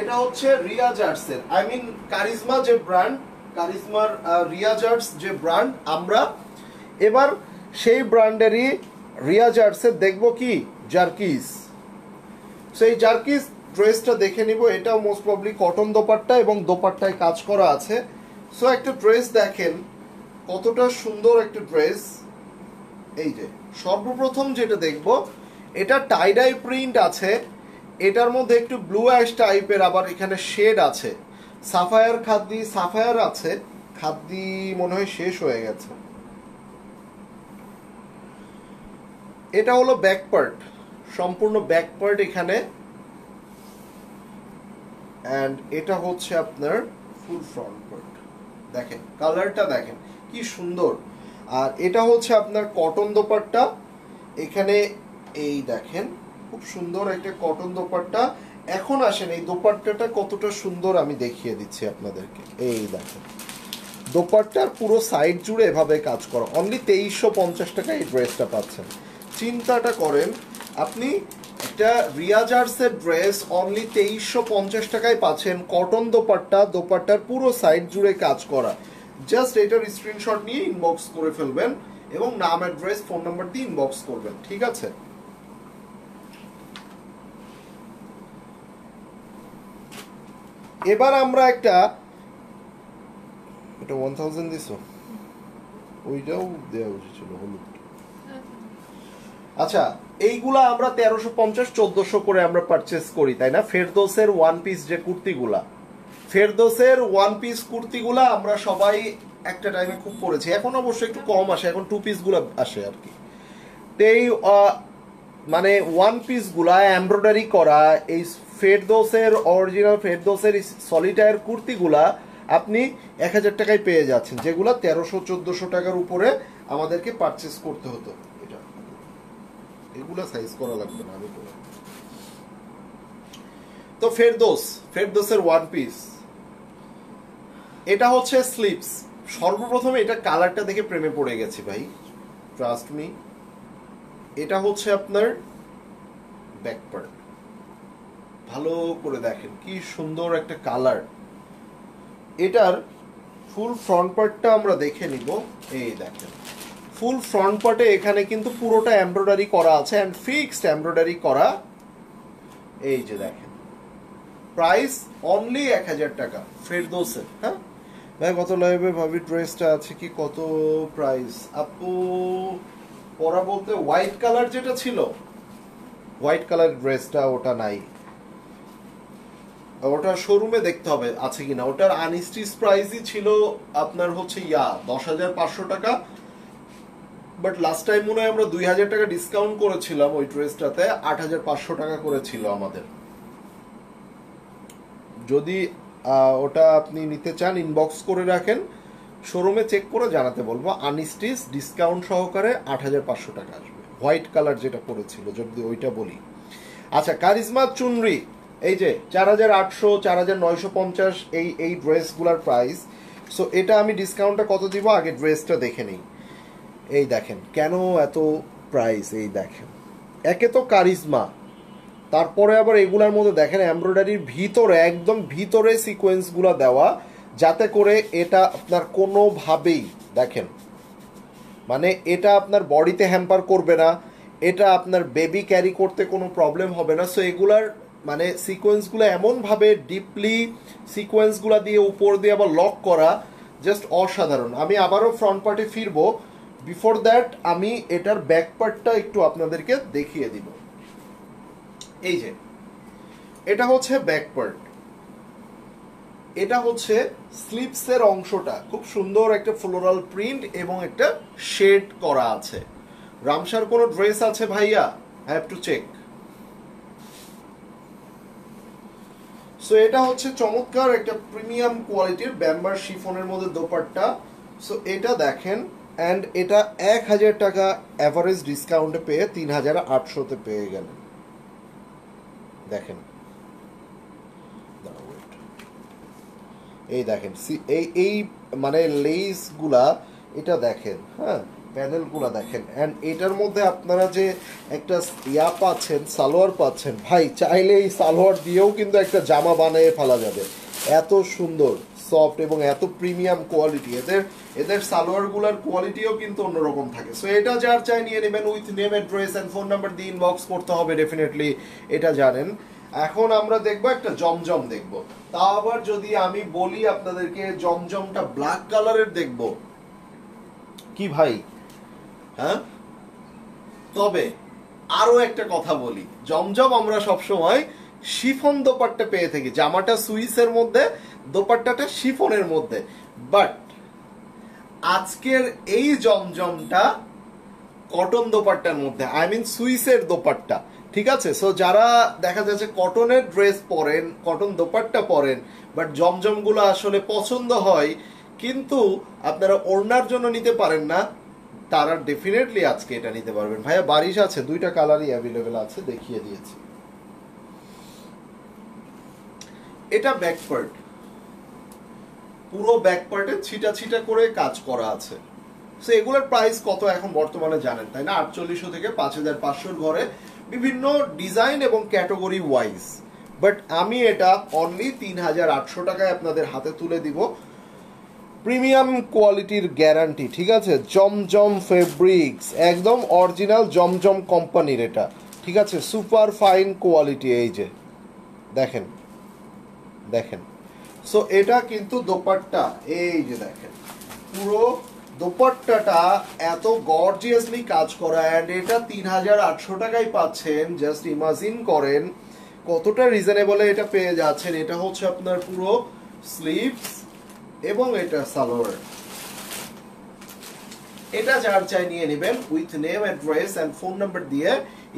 এটা হচ্ছে রিয়া জার্সের, আই মিন কারিজমা যে ব্র্যান্ড, কারিজমার রিয়া জার্স যে ব্র্যান্ড, আমরা এবার সেই ব্র্যান্ডেরই রিয়া জার্সের দেখবো কি জার্কিস। সেই জার্কিস ড্রেসটা দেখে নিব। এটাও মোস্ট প্রবলি কটন দোপাট্টা এবং দোপাট্টায় কাজ করা আছে। সো একটা ড্রেস দেখেন কতটা সুন্দর একটা ড্রেস। এই যে সর্বপ্রথম যেটা দেখব, এটা টাইডাই প্রিন্ট আছে, এটার মধ্যে একটু ব্লু অ্যাশ টাইপের, আবার এখানে শেড আছে, সাফায়ার খাদ্দি, সাফায়ার আছে, খাদ্দি মনে হয় শেষ হয়ে গেছে। এটা হলো ব্যাক পার্ট, সম্পূর্ণ ব্যাক পার্ট এখানে, অ্যান্ড এটা হচ্ছে আপনার ফুল ফ্রন্ট পার্ট। দেখেন কালারটা দেখেন কি সুন্দর। আর এটা হচ্ছে আপনার কটন দোপাট্টা, এখানে এই দেখেন খুব সুন্দর একটা কটন দোপাট্টা। এখন আসেন এই দোপাট্টাটা কতটা সুন্দর আমি দেখিয়ে দিচ্ছি আপনাদেরকে। এই দেখেন দোপাট্টার পুরো সাইড জুড়ে এভাবে কাজ করা, অনলি 2350 টাকা এই ড্রেসটা পাচ্ছেন। চিন্তাটা করেন আপনি একটা রিয়া জার্সের ড্রেস অনলি 2350 টাকায় পাচ্ছেন, কটন দোপাট্টা, দোপাট্টার পুরো সাইড জুড়ে কাজ করা। জাস্ট এটার স্ক্রিনশট নিয়ে ইনবক্স করে ফেলবেন এবং নাম, অ্যাড্রেস, ফোন নাম্বার দিয়ে ইনবক্স করবেন, ঠিক আছে? এবার আমরা একটা, এটা 1000 দিছো, ওইটাও দেওয়া উচিত ছিল হলুদ। আচ্ছা এইগুলা আমরা 1350 1400 করে আমরা পারচেস করি, তাই না? ফেরদৌসের ওয়ান পিস যে কুর্তিগুলা, ফেরদৌসের ওয়ান পিস কুর্তিগুলা আমরা সবাই একটা টাইমে খুব পরেছি, এখন অবশ্যই একটু কম আসে, এখন টু পিস গুলা আসে আর কি। এই মানে ওয়ান পিস গুলা এমব্রয়ডারি করা, এই ফেরদৌসের অরিজিনাল ফেরদৌসের সলিটায়ার কুর্তিগুলা আপনি 1000 টাকায় পেয়ে যাচ্ছেন, যেগুলা 1300 1400 টাকার উপরে আমাদেরকে পারচেস করতে হতো। এটা এগুলা সাইজ করা লাগবে না, আমি করে। তো ফেরদৌসের ওয়ান পিস, এটা হচ্ছে স্লিপস। সর্বপ্রথমে এটা কালারটা দেখে প্রেমে পড়ে গেছি ভাই, ট্রাস্ট মি। এটা হচ্ছে আপনার ব্যাক পার্ট, ভালো করে দেখেন কি সুন্দর একটা কালার। এটার ফুল ফ্রন্ট পার্টটা আমরা দেখে নিব। এই দেখেন ফুল ফ্রন্ট পার্টে এখানে কিন্তু পুরোটা এমব্রয়ডারি করা আছে, এন্ড ফিক্সড এমব্রয়ডারি করা। এই যে দেখেন প্রাইস অনলি 1000 টাকা ফেরদৌসের। হ্যাঁ ভাই কত লাগবে ভাবি, ড্রেসটা আছে কি, কত প্রাইস? আপু পরা বলতে হোয়াইট কালার যেটা ছিল, হোয়াইট কালার ড্রেসটা ওটা নাই, ওটা শোরুমে দেখতে হবে আছে কিনা। ওটার আনস্টিচ প্রাইসই ছিল আপনার হচ্ছে 10,500 টাকা, বাট লাস্ট টাইম মনে হয় আমরা 2000 টাকা ডিসকাউন্ট করেছিলাম ওই ড্রেসটাতে, 8500 টাকা করেছিল আমাদের। যদি ওটা আপনি নিতে চান ইনবক্স করে রাখেন, শোরুমে চেক করে জানাতে বলবো। আনস্টিচ ডিসকাউন্ট সহকারে 8500 টাকা আসবে, হোয়াইট কালার যেটা পড়েছিল যদি ওইটা বলি। আচ্ছা কারিজমা চুনরি, এই যে 4800 4950 এই ড্রেসগুলোর প্রাইস। সো এটা আমি ডিসকাউন্টটা কত দিব আগে ড্রেসটা দেখে নিই। এই দেখেন কেন এত প্রাইস, এই দেখেন একে তো কারিজমা, তারপরে আবার এগুলার মধ্যে দেখেন এমব্রয়ডারির ভিতরে একদম ভিতরে সিকোয়েন্সগুলো দেওয়া, যাতে করে এটা আপনার কোনোভাবেই দেখেন মানে এটা আপনার বডিতে হ্যাম্পার করবে না, এটা আপনার বেবি ক্যারি করতে কোনো প্রবলেম হবে না। সো এগুলার মানে সিকোয়েন্সগুলো এমনভাবে ডিপলি সিকোয়েন্সগুলো দিয়ে উপর দিয়ে আবার লক করা, জাস্ট অসাধারণ। আমি আবারও ফ্রন্ট পার্টে ফিরবো, বিফোর দ্যাট আমি এটার ব্যাক পার্টটা একটু আপনাদেরকে দেখিয়ে দিব। এই যে এটা হচ্ছে ব্যাক পার্ট, এটা হচ্ছে স্লিপসের অংশটা, খুব সুন্দর একটা ফ্লোরাল প্রিন্ট এবং একটা শেড করা আছে। রামসার কোনো ড্রেস আছে ভাইয়া? I have to check. So এটা হচ্ছে চমৎকার একটা প্রিমিয়াম কোয়ালিটির ব্যাম্বার শিফনের মধ্যে দোপাট্টা। সো এটা দেখেন, অ্যান্ড এটা 1000 টাকা অ্যাভারেজ ডিসকাউন্টে পেয়ে 3800-তে পেয়ে গেলেন। দেখেন এই দেখেন এই এই মানে লেসগুলা, এটা দেখেন। হ্যাঁ প্যানেলগুলো দেখেন। অ্যান্ড এটার মধ্যে আপনারা যে একটা ইয়া পাচ্ছেন, সালোয়ার পাচ্ছেন, ভাই চাইলে এই সালোয়ার দিয়েও কিন্তু একটা জামা বানিয়ে ফেলা যাবে। এত সুন্দর সফট এবং এত প্রিমিয়াম কোয়ালিটি। এদের সালোয়ারগুলোর কোয়ালিটিও কিন্তু অন্যরকম থাকে। সো এটা যার চাই নিয়ে নেবেন, with name, address and phone number দিয়ে ইনবক্স করতে হবে ডেফিনেটলি, এটা জানেন। এখন আমরা দেখবো একটা জমজম দেখবো। তা আবার যদি আমি বলি আপনাদেরকে জমজমটা ব্ল্যাক কালারের দেখবো কি ভাই, হ্যাঁ? তবে আরো একটা কথা বলি, জমজম আমরা সবসময় শিফন দোপাট্টা পেয়ে থাকি। জামাটা সুইসের মধ্যে, দোপাট্টাটা শিফনের মধ্যে। বাট আজকের এই জমজমটা কটন দোপাট্টার মধ্যে, আই মিন সুইসের দোপাট্টা। ঠিক আছে? সো যারা দেখা যাচ্ছে কটনের ড্রেস পরেন, কটন দোপাট্টা পরেন, বাট জমজমগুলো আসলে পছন্দ হয় কিন্তু আপনারা ওড়নার জন্য নিতে পারেন না, তারা ডেফিনেটলি আজকে এটা নিতে পারবেন। ভাইয়া বারিশ আছে, দুইটা কালারই অ্যাভেলেবেল আছে, দেখিয়ে দিয়েছি। এটা ব্যাক পার্ট, পুরো ব্যাক পার্টে ছিটা ছিটা করে কাজ করা আছে। সো এগুলোর প্রাইস কত এখন বর্তমানে জানেন তাই না? 4800 থেকে 5500 ঘরে, বিভিন্ন ডিজাইন এবং ক্যাটাগরি ওয়াইজ। বাট আমি এটা অনলি 3800 টাকায় আপনাদের হাতে তুলে দিব, প্রিমিয়াম কোয়ালিটির গ্যারান্টি। ঠিক আছে? জমজম ফেব্রিক্স, একদম অরিজিনাল জমজম কোম্পানির এটা। ঠিক আছে? Super fine quality. এই যে দেখেন, দেখেন। সো এটা কিন্তু দোপাট্টা, এই যে দেখেন পুরো দোপাট্টাটা এত গর্জিয়াসলি কাজ করা, অ্যান্ড এটা 3800 টাকায় পাচ্ছেন। জাস্ট ইমাজিন করেন কতটা রিজনেবলে এটা পেয়ে যাচ্ছেন। এটা হচ্ছে আপনার পুরো স্লিভস এবং এটা সালোয়ার। এটা যার চাই নিয়ে নেবেন, with name, address and phone number দিয়ে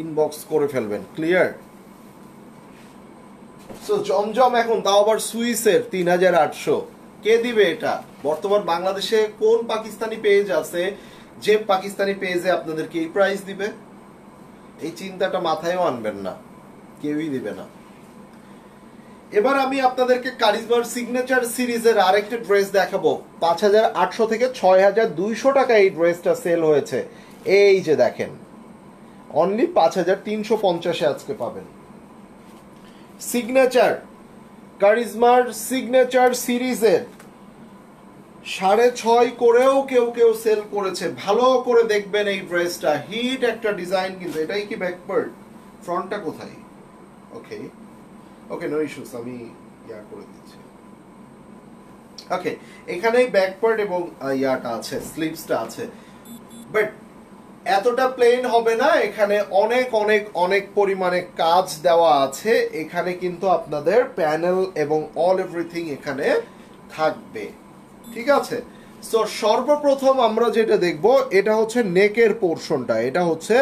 ইনবক্স করে ফেলবেন। ক্লিয়ার? সো জমজম এখন তাও আবার সুইসের 3800, কে দিবে এটা? বর্তমান বাংলাদেশে কোন পাকিস্তানি পেজ আছে যে পাকিস্তানি পেজে আপনাদেরকে এই প্রাইস দিবে? এই চিন্তাটা মাথায়ও আনবেন না, কেউই দিবে না। এবার আমি আপনাদেরকে কারিজমার সিগনেচার সিরিজের আরেকটা ড্রেস দেখাবো। 5800 থেকে 6200 টাকা এই ড্রেসটা সেল হয়েছে। এই যে দেখেন, অনলি 5350 আজকে পাবেন। সিগনেচার, কারিজমার সিগনেচার সিরিজের 6.5 করেও কেউ কেউ সেল করেছে। ভালো করে দেখবেন এই ড্রেসটা, হিট একটা ডিজাইন কিন্তু। এটাই কি ব্যাক পার্ট? ফ্রন্টটা কোথায়? ওকে ওকে, নো ইস্যুস, আমি ইয়া করে দিচ্ছি। ওকে, এখানেই ব্যাক পার্ট এবং ইয়াটা আছে, স্লিভসটা আছে। বাট এতটা প্লেন হবে না, এখানে অনেক অনেক অনেক পরিমাণে কাজ দেওয়া আছে। এখানে কিন্তু আপনাদের প্যানেল এবং অল এভরিথিং এখানে থাকবে। ঠিক আছে? সো সর্বপ্রথম আমরা যেটা দেখব এটা হচ্ছে নেকের পোরশনটা। এটা হচ্ছে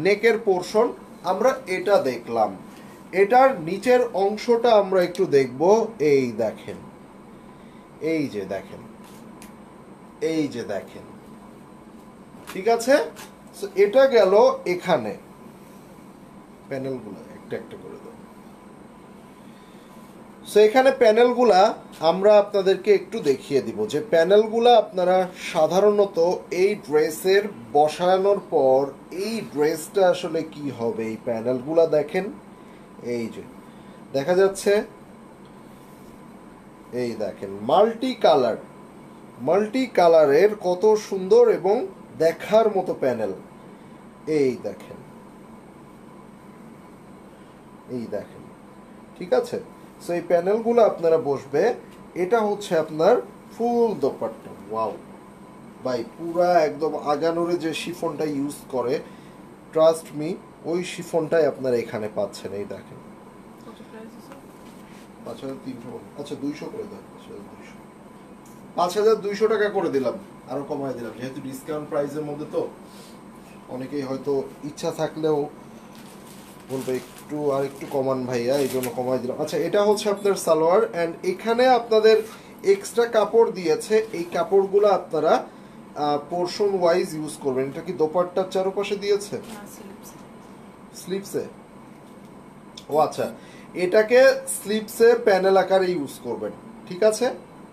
নেকের পোরশন, আমরা এটা দেখলাম। এটার নিচের অংশটা আমরা একটু দেখব। এই দেখেন, এই যে দেখেন, এই যে দেখেন। ঠিক আছে? সো এটা গেল এখানে। প্যানেলগুলো একটা একটা করে দাও। সো এখানে প্যানেলগুলা আমরা আপনাদেরকে একটু দেখিয়ে দিব যে প্যানেলগুলা আপনারা সাধারণত এই ড্রেসের বসানোর পর এই ড্রেসটা আসলে কি হবে। এই প্যানেলগুলা দেখেন, এই যে দেখা যাচ্ছে, এই দেখেন মাল্টি কালার, মাল্টি কালারের কত সুন্দর এবং দেখার মতো প্যানেল। এই দেখেন, এই দেখেন। ঠিক আছে? সো এই প্যানেলগুলো আপনারা বসবে। এটা হচ্ছে আপনার ফুল দোপাট্টা। ওয়াও ভাই, পুরা একদম আগানোরে যে শিফনটা ইউজ করে, ট্রাস্ট মি, ওই শিফনটাই আপনারা এখানে পাচ্ছেন। এই দেখেন 5300, আচ্ছা 200 করে দেন, 5200 টাকা করে দিলাম, আরো কমায় দিলাম যেহেতু ডিসকাউন্ট প্রাইসের মধ্যে। তো অনেকেই হয়তো ইচ্ছা থাকলেও বলবে একটু আর একটু কমান ভাইয়া, এই জন্য কমাই দিলাম। আচ্ছা, এটা হচ্ছে আপনার সালোয়ার, অ্যান্ড এখানে আপনাদের এক্সট্রা কাপড় দিয়েছে। এই কাপড়গুলো আপনারা পোর্শন ওয়াইজ ইউজ করবেন। এটা কি দোপাট্টার চারপাশে দিয়েছে? স্লিপসে? ও আচ্ছা, এটাকে স্লিপসে প্যানেল আকারে ইউজ করবেন। ঠিক আছে?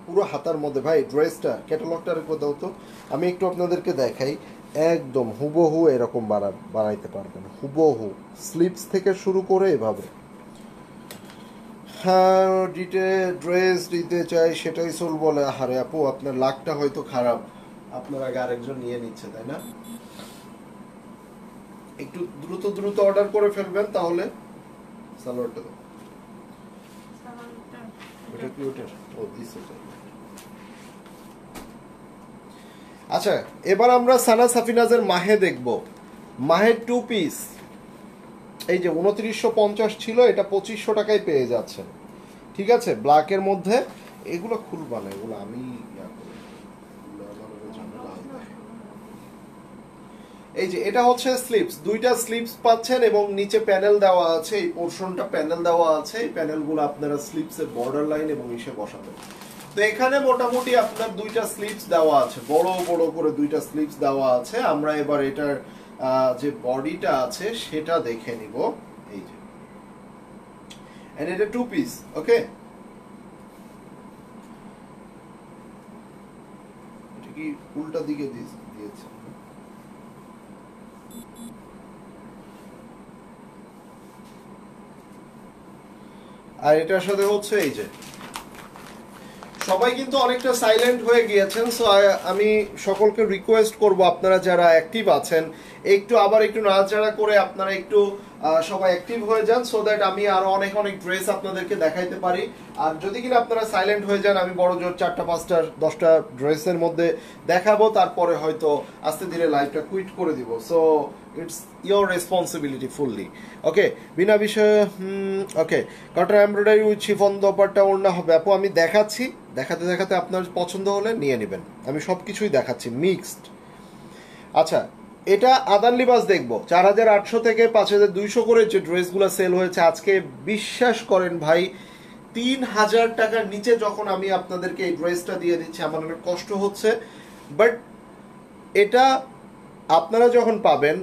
পুরো হাতার মধ্যে। ভাই ড্রেসটা ক্যাটালগটা একবার দাও তো, আমি একটু আপনাদেরকে দেখাই একদম হুবহু এরকম বানাইতে পারবেন, হুবহু স্লিপস থেকে শুরু করে এভাবে। হ্যাঁ, ড্রেস দিতে চাই সেটাই সোল বলে। আরে আপু, আপনার লাকটা হয়তো খারাপ, আপনার আগে আরেকজন নিয়ে নিচ্ছে, তাই না? একটু দ্রুত দ্রুত অর্ডার করে ফেলবেন তাহলে। সালোয়ারটা দাও। ওটা কি ওটা? ও দিছে। আচ্ছা, এবার আমরা সানা সাফিনাজের মাহে দেখব। মাহের 2 পিস, এই যে 2950 ছিল, এটা 2500 টাকায় পেয়ে যাচ্ছেন। ঠিক আছে, ব্ল্যাকের মধ্যে। এগুলো খুলবা না, এগুলো আমি এই যে এটা হচ্ছে স্লিপস, দুইটা স্লিপস পাচ্ছেন এবং নিচে প্যানেল দেওয়া আছে, এই পোরশনটা প্যানেল দেওয়া আছে। এই প্যানেলগুলো আপনারা স্লিপসের বর্ডার লাইন এবং ইসে বসাবেন। তো এখানে মোটামুটি আপনার দুইটা স্লিপস দেওয়া আছে, বড় বড় করে দুইটা স্লিপস দেওয়া আছে। আমরা এবার এটার যে বডিটা আছে সেটা দেখে নিব। এই যে, এন্ড এটা 2 পিস, ওকে। এটা কি উল্টা দিকে দিয়েছে? আর এটার সাথে হচ্ছে এই যে, সবাই কিন্তু অনেকটা সাইলেন্ট হয়ে গিয়েছেন, সো আমি সকলকে রিকোয়েস্ট করব, আপনারা যারা অ্যাক্টিভ আছেন একটু আবার একটু নাড়াচাড়া করে আপনারা একটু সবাই অ্যাক্টিভ হয়ে যান, সো দ্যাট আমি আরো অনেক অনেক ড্রেস আপনাদেরকে দেখাইতে পারি। আর যদি কিনা আপনারা সাইলেন্ট হয়ে যান, আমি বড় জোর 4টা 5টা 10টা ড্রেসের মধ্যে দেখাবো, তারপরে হয়তো আস্তে ধীরে লাইভটা কুইট করে দিব। So it's your responsibility fully, okay. বিনা বিষয়ে okay. Cotton embroidery with chiffon dupatta ওড়না হবে। আপু আমি দেখাচ্ছি, দেখাতে দেখাতে আপনার পছন্দ হলে নিয়ে নেবেন। আমি সব কিছুই দেখাচ্ছি, মিক্সড। আচ্ছা, এটা আদান লিবাস দেখবো। 4800 থেকে 5200 করে যে ড্রেসগুলো সেল হয়েছে আজকে, বিশ্বাস করেন ভাই, 3000 টাকার নিচে যখন আমি আপনাদেরকে এই ড্রেসটা দিয়ে দিচ্ছি আমার অনেক কষ্ট হচ্ছে, বাট এটা আপনারা যখন পাবেন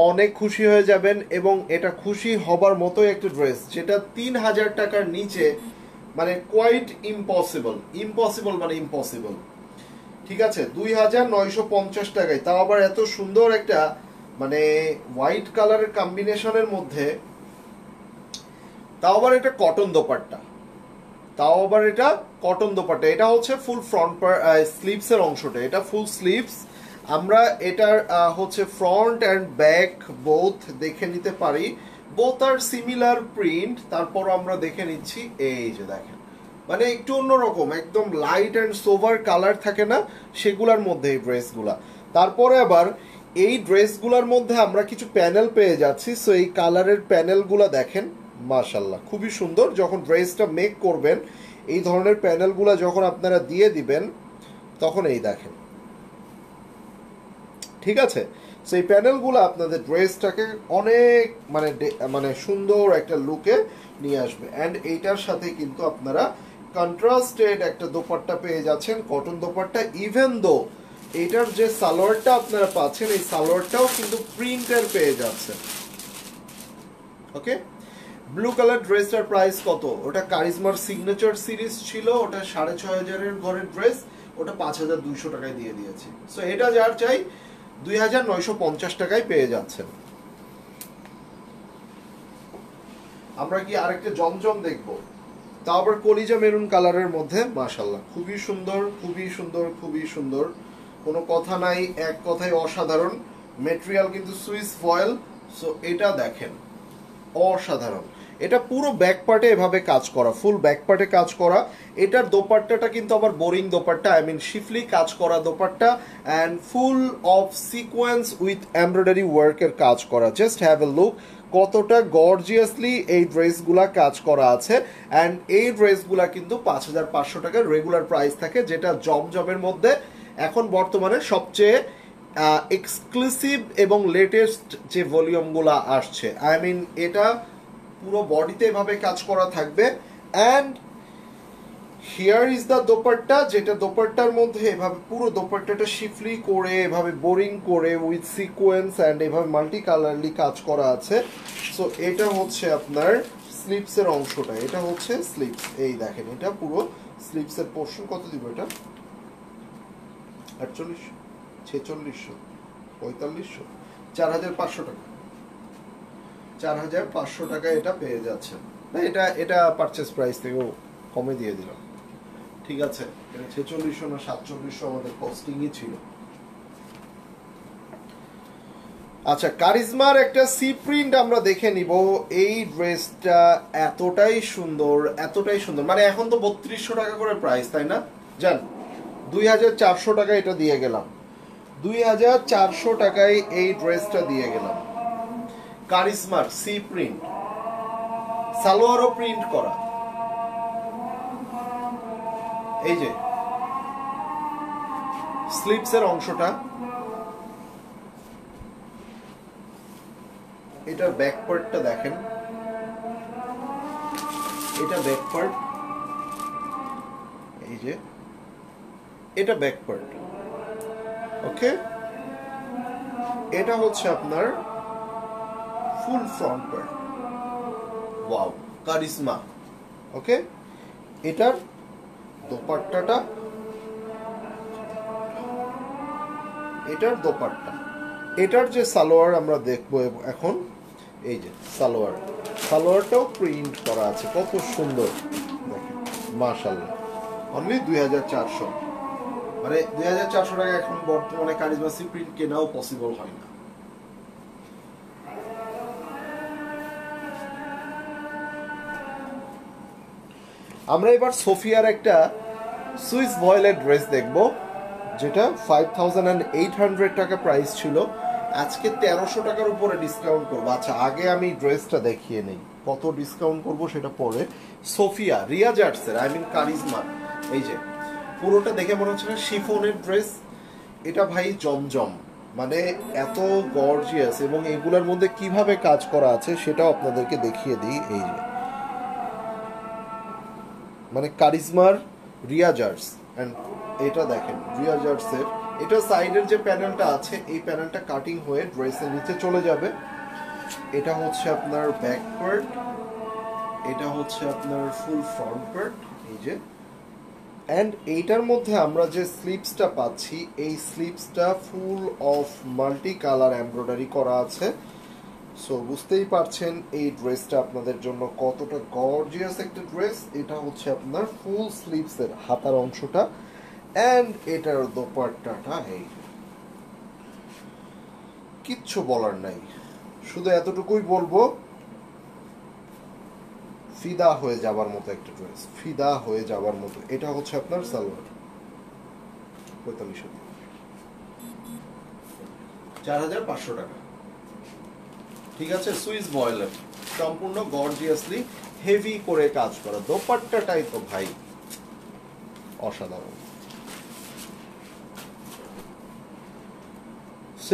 অনেক খুশি হয়ে যাবেন। এবং এটা খুশি হবার মতোই একটা ড্রেস, যেটা 3000 টাকার নিচে, মানে কোয়াইট ইম্পসিবল। ইম্পসিবল মানে ইম্পসিবল, ঠিক আছে। 2950 টাকায়, তাও আবার এত সুন্দর একটা মানে হোয়াইট কালারের কম্বিনেশনের মধ্যে, তাও আবার এটা কটন দোপাট্টা, তাও আবার এটা কটন দোপাট্টা। এটা হচ্ছে ফুল ফ্রন্ট স্লিভস এর অংশটা, এটা ফুল স্লিভস। আমরা এটার হচ্ছে ফ্রন্ট অ্যান্ড ব্যাক বোথ দেখে নিতে পারি, বোথ আর সিমিলার প্রিন্ট। তারপর আমরা দেখে নিচ্ছি, এই যে দেখেন, মানে একটু অন্যরকম, একদম লাইট অ্যান্ড সোভার কালার থাকে না, সেগুলোর মধ্যে এই ড্রেসগুলা। তারপরে আবার এই ড্রেসগুলোর মধ্যে আমরা কিছু প্যানেল পেয়ে যাচ্ছি, সো এই কালারের প্যানেলগুলো দেখেন, মাশাল্লাহ খুবই সুন্দর। যখন ড্রেসটা মেক করবেন এই ধরনের প্যানেলগুলো যখন আপনারা দিয়ে দিবেন, তখন এই দেখেন, ঠিক আছে। সো এই প্যানেলগুলো আপনাদের ড্রেসটাকে অনেক মানে মানে সুন্দর একটা লুকে নিয়ে আসবে। অ্যান্ড এইটার সাথে কিন্তু আপনারা কন্ট্রাস্টেড একটা দোপাট্টা পেয়ে যাচ্ছেন, কটন দোপাট্টা। ইভেন দো এইটার যে সালোয়ারটা আপনারা পাচ্ছেন, এই সালোয়ারটাও কিন্তু প্রিন্টের পেয়ে যাচ্ছেন, ওকে। ব্লু কালার ড্রেসটার প্রাইস কত? ওটা কারিজমার সিগনেচার সিরিজ ছিল, ওটা 6500 ঘরের ড্রেস, ওটা 5200 টাকায় দিয়ে দিয়েছি। সো এটা যার চাই 2950 টাকায় পেয়ে যাচ্ছেন। আমরা কি আরেকটা জমজম দেখবো, তাও আবার কলিজা মেরুন কালারের মধ্যে, মাশাল্লাহ খুবই সুন্দর, খুবই সুন্দর, খুবই সুন্দর, কোনো কথা নাই, এক কথায় অসাধারণ। মেটেরিয়াল কিন্তু সুইস ফয়েল। সো এটা দেখেন, অসাধারণ। এটা পুরো ব্যাক পার্টে এভাবে কাজ করা, ফুল ব্যাক পার্টে কাজ করা। এটার দোপাট্টাটা কিন্তু আবার বোরিং দোপাট্টা, আই মিন শিফলি কাজ করা dupatta, and full of sequence with embroidery ওয়ার্কের কাজ করা। জাস্ট হ্যাভ এ লুক, কতটা গর্জিয়াসলি এই ড্রেসগুলা কাজ করা আছে। অ্যান্ড এই ড্রেসগুলা কিন্তু 5500 টাকার রেগুলার প্রাইস থাকে, যেটা জমজমের মধ্যে এখন বর্তমানে সবচেয়ে এক্সক্লুসিভ এবং লেটেস্ট যে ভলিউমগুলো আসছে। আই মিন এটা পুরো বডিতে এভাবে কাজ করা থাকবে। And here is the dupatta, যেটা দোপাট্টার মধ্যে এভাবে পুরো দোপাট্টাটা শিফলি করে, এভাবে বোরিং করে উইথ সিকোয়েন্স অ্যান্ড এভাবে মাল্টি কালারলি কাজ করা আছে। সো এটা হচ্ছে আপনার স্লিপসের অংশটা, এটা হচ্ছে স্লিপস। এই দেখেন, এটা পুরো স্লিপসের পোর্শন। কত দিব এটা? 48, 4600। 4500, 4500 টাকা, 4500 টাকায় এটা পেয়ে যাচ্ছে। না, এটা পারচেস প্রাইস থেকেও কমে দিয়ে দিলাম, ঠিক আছে। এটা 4600 না 4700 আমাদের কস্টিংই ছিল। আচ্ছা, কারিজমার একটা সি প্রিন্ট আমরা দেখে নিব। এই ড্রেসটা এতটাই সুন্দর, এতটাই সুন্দর, মানে এখন তো 3200 টাকা করে প্রাইস, তাই না? জান 2400 টাকা এটা দিয়ে গেলাম, 2400 টাকায় এই ড্রেসটা দিয়ে গেলাম। কারিজমার সি প্রিন্ট, সালোয়ারও প্রিন্ট করা। এই যে স্লিপসের অংশটা, এটার ব্যাক পার্টটা দেখেন, এটা ব্যাক পার্ট, এই যে এটা ব্যাক পার্ট, ওকে। এটা হচ্ছে আপনার full front part. Wow, charisma, okay. এটার দোপাট্টাটা, এটার দোপাট্টা, এটার যে সালোয়ার আমরা দেখবো এখন, এই যে সালোয়ার, সালোয়ারটাও প্রিন্ট করা আছে, কত সুন্দর দেখেন, মাশাআল্লাহ। অনলি 2400, মানে 2400 টাকা এখন বর্তমানে কারিজমা সি প্রিন্ট কেনাও পসিবল হয় না। আমরা এবার সোফিয়ার একটা সুইস ভয়েলের ড্রেস দেখব, যেটা 5800 টাকা প্রাইস ছিল, আজকে 1300 টাকার উপরে ডিসকাউন্ট করবো। আচ্ছা, আগে আমি ড্রেসটা দেখিয়ে নেই, কত ডিসকাউন্ট করব সেটা পরে। সোফিয়া রিয়া জার্সের, আই মিন কারিজমা, এই যে পুরোটা দেখে মনে হচ্ছে না শিফনের ড্রেস, এটা ভাই জমজম, মানে এত গর্জিয়াস, এবং এগুলোর মধ্যে কিভাবে কাজ করা আছে সেটাও আপনাদেরকে দেখিয়ে দিই। এই যে মানে কারিজমার রিয়া জার্স, এন্ড এটা দেখেন রিয়া জার্সের, এটা সাইডের যে প্যানেলটা আছে, এই প্যানেলটা কাটিং হয়ে ড্রেসের নিচে চলে যাবে। এটা হচ্ছে আপনার ব্যাক পার্ট, এটা হচ্ছে আপনার ফুল ফ্রন্ট পার্ট, এই যে। এন্ড এইটার মধ্যে আমরা যে স্লিপসটা পাচ্ছি, এই স্লিপসটা full of multi colour embroidery করা আছে। সো বুঝতেই পারছেন এই ড্রেসটা আপনাদের জন্য কতটা গর্জিয়াস একটা ড্রেস। এটা হচ্ছে আপনার ফুল স্লিভসের হাতার অংশটা, এন্ড এটার দোপাট্টাটা, এই কিচ্ছু বলার নাই, শুধু এতটুকুই বলবো, ফিদা হয়ে যাবার মতো একটা ড্রেস, ফিদা হয়ে যাবার মতো। এটা হচ্ছে আপনার সালোয়ার, 4500, 4500 টাকা, ঠিক আছে। সুইস ভয়েলের সম্পূর্ণ গর্জিয়াসলি হেভি করে কাজ করা, দোপাট্টাটাই তো ভাই অসাধারণ।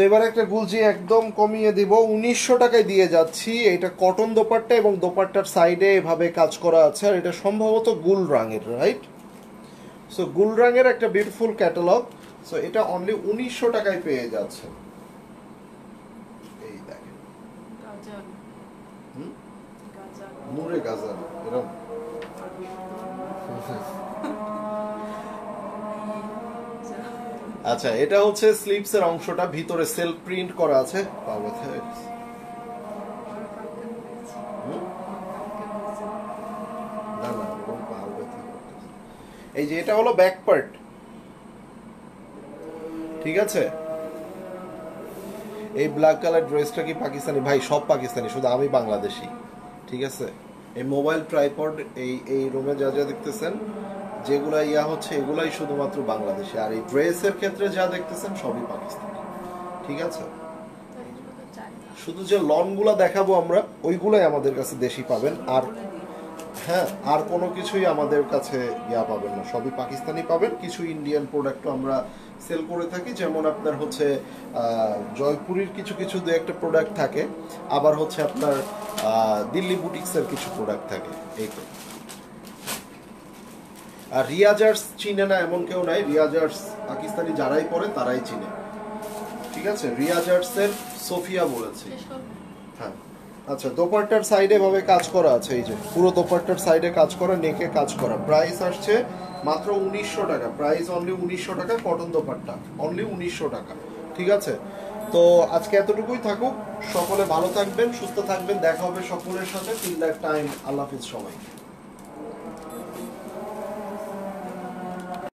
এবার একটা গুলজি একদম কমিয়ে দিব, 1900 টাকায় দিয়ে যাচ্ছি। এটা কটন দোপাট্টা এবং দোপাট্টার সাইডে এভাবে কাজ করা আছে, আর এটা সম্ভবত গুল রঙের, রাইট? সো গুল রঙের একটা বিউটিফুল ক্যাটালগ। সো এটা অনলি 1900 টাকায় পেয়ে যাচ্ছে। এই দেখেন, নূরে গাজার এরকম। আচ্ছা, এটা হচ্ছে স্লিপসের অংশটা, ভিতরে সেলফ প্রিন্ট করা আছে। এই যে এটা হলো ব্যাক পার্ট, ঠিক আছে। এই ব্ল্যাক কালার ড্রেসটা কি পাকিস্তানি? ভাই সব পাকিস্তানি, শুধু আমি বাংলাদেশি, ঠিক আছে। এই মোবাইল ট্রাইপড, এই রুমে যা যা দেখতেছেন, যেগুলা ইয়া হচ্ছে, এগুলাই শুধুমাত্র বাংলাদেশি, আর এই ড্রেসের ক্ষেত্রে যা দেখতেছেন সবই পাকিস্তানি, ঠিক আছে। শুধু যে লনগুলা দেখাবো আমরা, ওইগুলাই আমাদের কাছে দেশি পাবেন, আর হ্যাঁ, আর কোনো কিছুই আমাদের কাছে ইয়া পাবেন না, সবই পাকিস্তানি পাবেন। কিছু ইন্ডিয়ান প্রোডাক্টও আমরা সেল করে থাকি, যেমন আপনার হচ্ছে জয়পুরের কিছু কিছু দু একটা প্রোডাক্ট থাকে, আবার হচ্ছে আপনার দিল্লি বুটিক্সের কিছু প্রোডাক্ট থাকে, এই তো। আর রিয়াজার্স চিনে না এমন কেউ নাই, রিয়াজার্স পাকিস্তানি যারাই পড়ে তারাই চিনে, ঠিক আছে। রিয়াজার্সের সোফিয়া বলেছি, হ্যাঁ। আচ্ছা, দোপাট্টার সাইডে ভাবে কাজ করা আছে, এই যে পুরো দোপাট্টার সাইডে কাজ করা, নেকে কাজ করা। প্রাইস আসছে মাত্র 1900 টাকা, প্রাইস অনলি 1900 টাকা। কটন দোপাট্টা অনলি 1900 টাকা, ঠিক আছে। তো আজকে এতটুকুই থাকুক, সকলে ভালো থাকবেন, সুস্থ থাকবেন, দেখা হবে সকলের সাথে। টিল দ্যাট টাইম, আল্লাহ হাফিজ সবাই।